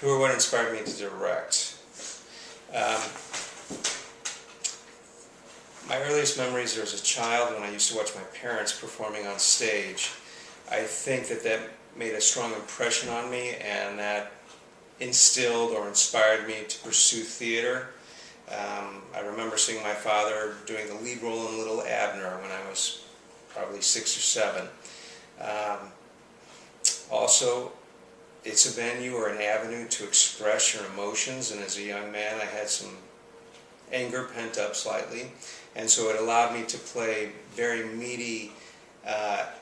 who are what inspired me to direct. Um, my earliest memories are as a child when I used to watch my parents performing on stage. I think that made a strong impression on me, and that instilled or inspired me to pursue theater. I remember seeing my father doing the lead role in Little Abner when I was probably 6 or 7. Also, it's a venue or an avenue to express your emotions, and as a young man I had some anger pent up slightly, and so it allowed me to play very meaty,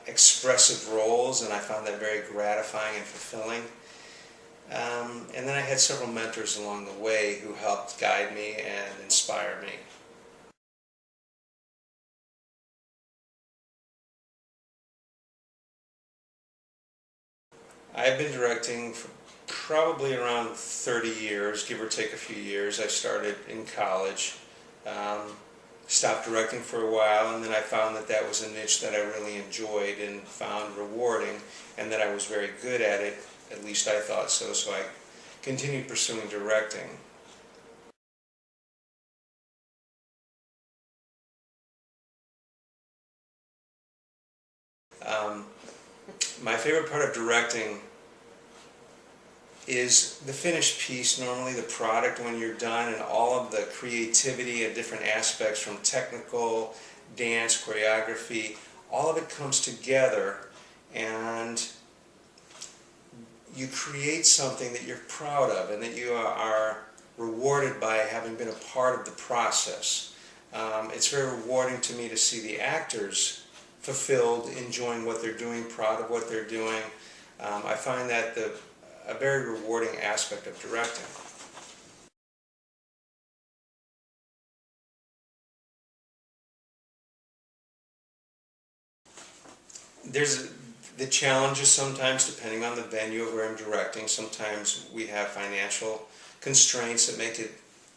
expressive roles, and I found that very gratifying and fulfilling. And then I had several mentors along the way who helped guide me and inspire me. I've been directing for probably around 30 years, give or take a few years. I started in college, stopped directing for a while, and then I found that was a niche that I really enjoyed and found rewarding, and that I was very good at it. At least I thought so, so I continued pursuing directing. My favorite part of directing is the finished piece, normally the product when you're done, and all of the creativity and different aspects from technical, dance, choreography, all of it comes together and you create something that you're proud of and that you are rewarded by having been a part of the process. It's very rewarding to me to see the actors fulfilled, enjoying what they're doing, proud of what they're doing. I find that a very rewarding aspect of directing. There's the challenges sometimes, depending on the venue of where I'm directing. Sometimes we have financial constraints that make it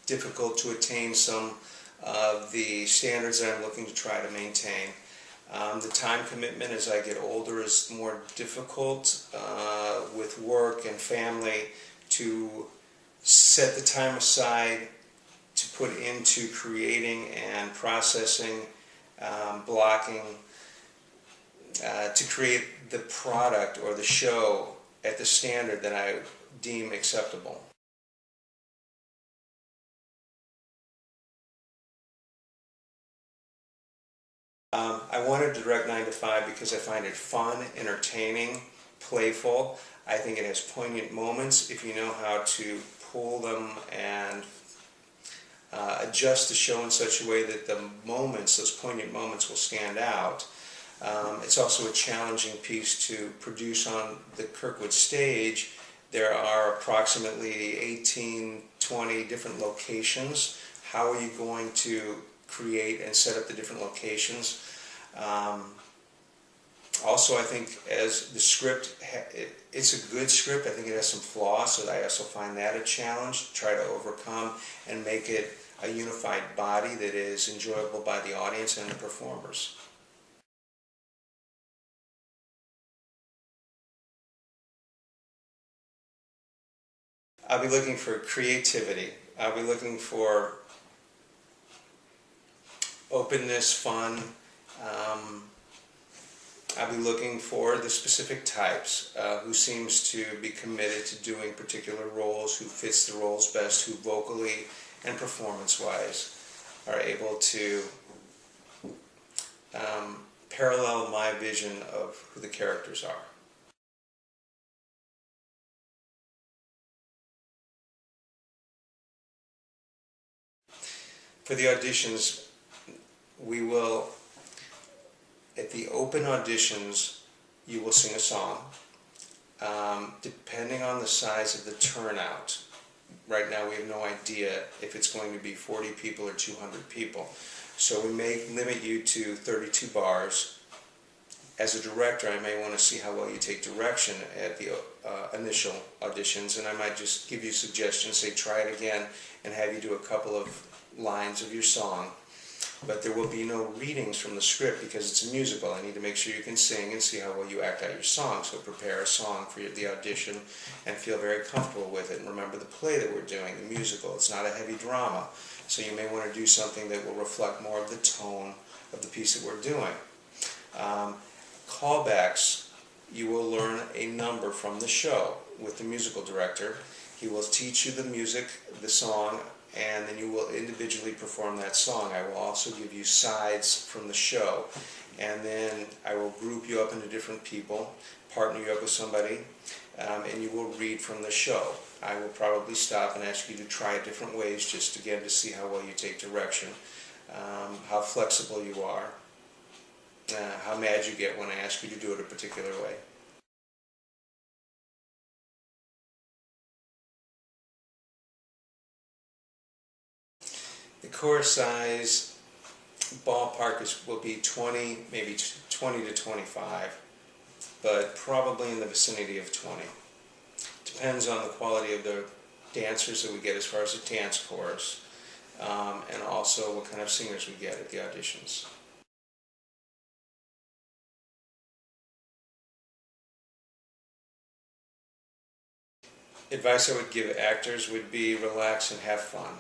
difficult to attain some of the standards that I'm looking to try to maintain. The time commitment as I get older is more difficult with work and family to set the time aside to put into creating and processing, blocking, to create the product or the show at the standard that I deem acceptable. I wanted to direct 9 to 5 because I find it fun, entertaining, playful. I think it has poignant moments if you know how to pull them and adjust the show in such a way that the moments, those poignant moments, will stand out. It's also a challenging piece to produce on the Kirkwood stage. There are approximately 18, 20 different locations. How are you going to create and set up the different locations? Also, I think as the script, it's a good script. I think it has some flaws, so I also find that a challenge to try to overcome and make it a unified body that is enjoyable by the audience and the performers. I'll be looking for creativity. I'll be looking for openness, fun. I'll be looking for the specific types, who seems to be committed to doing particular roles, who fits the roles best, who vocally and performance-wise are able to parallel my vision of who the characters are. For the auditions, we will, at the open auditions, you will sing a song. Depending on the size of the turnout, right now we have no idea if it's going to be 40 people or 200 people. So we may limit you to 32 bars. As a director, I may want to see how well you take direction at the initial auditions, and I might just give you suggestions, say try it again, and have you do a couple of lines of your song. but there will be no readings from the script because it's a musical. I need to make sure you can sing and see how well you act out your song. So prepare a song for the audition and feel very comfortable with it. And remember the play that we're doing, the musical. It's not a heavy drama. So you may want to do something that will reflect more of the tone of the piece that we're doing. Callbacks, you will learn a number from the show with the musical director. He will teach you the music, the song, and then you will individually perform that song. I will also give you sides from the show, and then I will group you up into different people, partner you up with somebody, and you will read from the show. I will probably stop and ask you to try different ways, just again to see how well you take direction, how flexible you are, how mad you get when I ask you to do it a particular way. The chorus size ballpark will be 20, maybe 20 to 25, but probably in the vicinity of 20. Depends on the quality of the dancers that we get as far as the dance chorus, and also what kind of singers we get at the auditions. Advice I would give actors would be relax and have fun.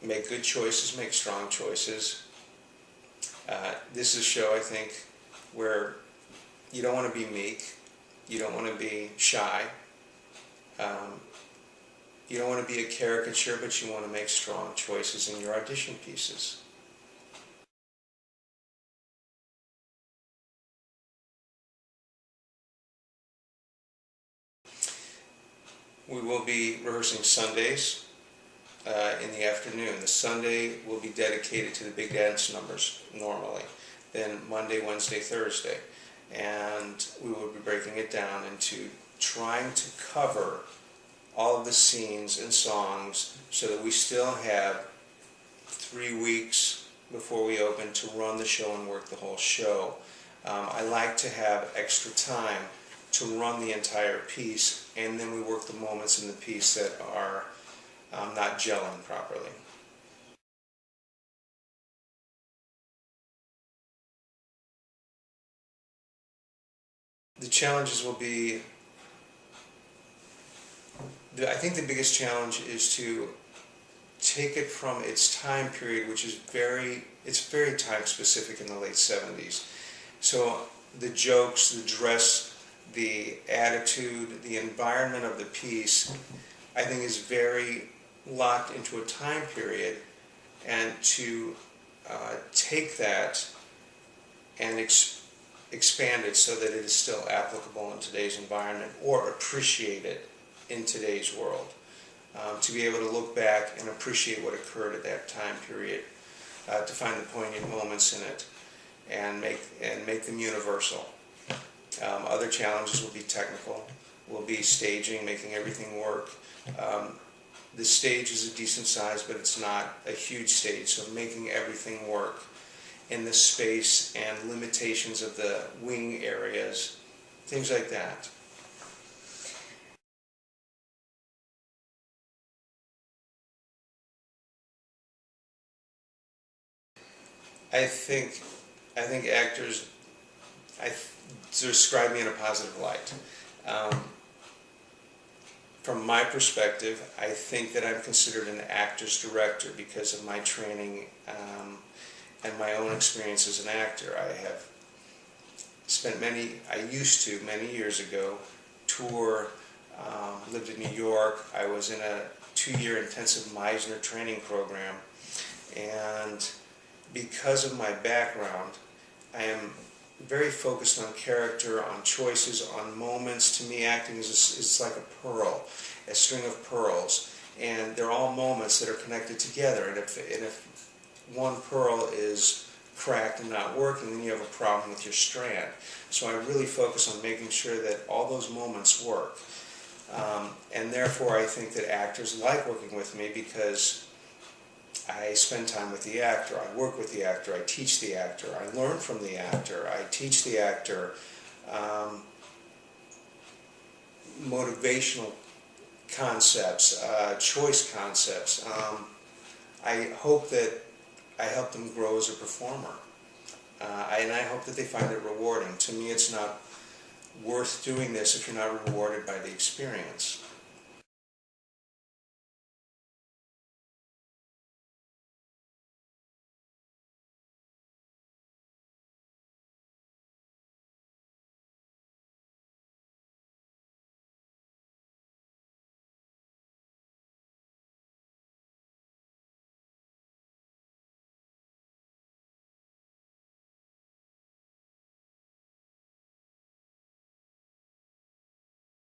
Make good choices, make strong choices. This is a show, I think, where you don't want to be meek, you don't want to be shy, you don't want to be a caricature, but you want to make strong choices in your audition pieces. We will be rehearsing Sundays in the afternoon. The Sunday will be dedicated to the big dance numbers normally. Then Monday, Wednesday, Thursday. And we will be breaking it down into trying to cover all of the scenes and songs so that we still have 3 weeks before we open to run the show and work the whole show. I like to have extra time to run the entire piece, and then we work the moments in the piece that are not gelling properly. The challenges will be, I think the biggest challenge is to take it from its time period, which is it's very time specific in the late 70s. So the jokes, the dress, the attitude, the environment of the piece, I think is very locked into a time period, and to take that and expand it so that it is still applicable in today's environment, or appreciate it in today's world. To be able to look back and appreciate what occurred at that time period, to find the poignant moments in it, and make them universal. Other challenges will be technical, will be staging, making everything work. The stage is a decent size, but it's not a huge stage, so making everything work in the space and limitations of the wing areas, things like that. I think actors describe me in a positive light. From my perspective, I think that I'm considered an actor's director because of my training and my own experience as an actor. I have spent I used to, many years ago, tour, lived in New York. I was in a 2-year intensive Meisner training program, and because of my background, I am very focused on character, on choices, on moments. To me, acting is like a pearl, a string of pearls, and they're all moments that are connected together. And if one pearl is cracked and not working, then you have a problem with your strand. So I really focus on making sure that all those moments work. And therefore, I think that actors like working with me because I spend time with the actor, I work with the actor, I teach the actor, I learn from the actor, I teach the actor motivational concepts, choice concepts. I hope that I help them grow as a performer. And I hope that they find it rewarding. To me, it's not worth doing this if you're not rewarded by the experience.